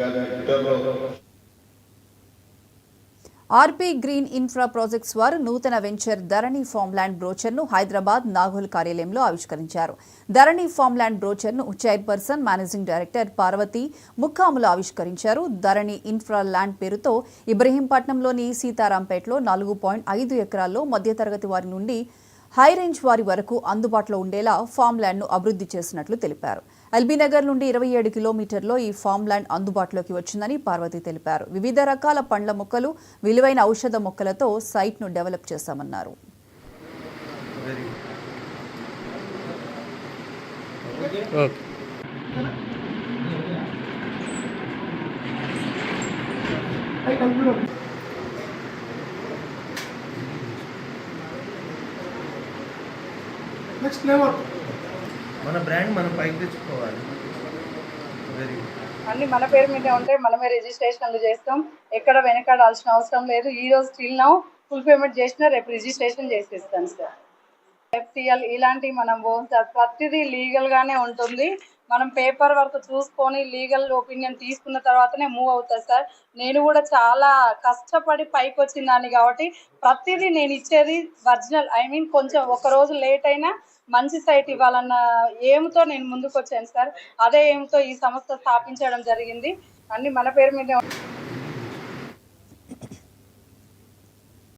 కానీ ట్విట్టర్లో. RP green infra projects వారు నూతన వెంచర్ ధరణి ఫార్మ్ల్యాండ్ బ్రోచర్ను హైదరాబాద్ నాగోల్ కార్యాలయంలో ఆవిష్కరించారు. ధరణి ఫార్మ్ల్యాండ్ బ్రోచర్ను చైర్పర్సన్ మేనేజింగ్ డైరెక్టర్ పార్వతి ముక్కాములు ఆవిష్కరించారు. ధరణి ఇన్ఫ్రా ల్యాండ్ పేరుతో ఇబ్రహీంపట్నంలోని సీతారాంపేటలో 4.5 ఎకరాల్లో మధ్యతరగతి వారి నుండి హై రేంజ్ వారి వరకు అందుబాటులో ఉండేలా ఫామ్ ల్యాండ్ను అభివృద్ధి చేసినట్లు తెలిపారు. ఎల్బీనగర్ నుండి 27 కిలోమీటర్లో ఈ ఫామ్ ల్యాండ్ అందుబాటులోకి వచ్చిందని పార్వతి తెలిపారు. వివిధ రకాల పండ్ల మొక్కలు, విలువైన ఔషధ మొక్కలతో సైట్ను డెవలప్ చేశామన్నారు. నెక్స్ట్ లెవెల్ మన బ్రాండ్ మనం పైకి తెచ్చుకోవాలి. అన్ని మన పేరు మీద ఉంటే మనమే రిజిస్ట్రేషన్లు చేస్తాం. ఎక్కడ వెనకాడాల్సిన అవసరం లేదు. ఈ రోజు స్టిల్ నౌ ఫుల్ పేమెంట్ చేసినా రేపు రిజిస్ట్రేషన్ చేసేస్తాను సార్. ఎఫ్టీఎల్ ఇలాంటి మనం సార్ ప్రతిదీ లీగల్గానే ఉంటుంది. మనం పేపర్ వర్క్ చూసుకొని లీగల్ ఒపీనియన్ తీసుకున్న తర్వాతనే మూవ్ అవుతుంది సార్. నేను కూడా చాలా కష్టపడి పైకి వచ్చిందాన్ని కాబట్టి ప్రతిదీ నేను ఇచ్చేది ఒరిజినల్. కొంచెం ఒక రోజు లేట్ అయినా మంచి సైట్ ఇవ్వాలన్న ఏమితో నేను ముందుకు వచ్చాను సార్. అదే ఏమితో ఈ సంస్థ స్థాపించడం జరిగింది. అన్ని మన పేరు మీద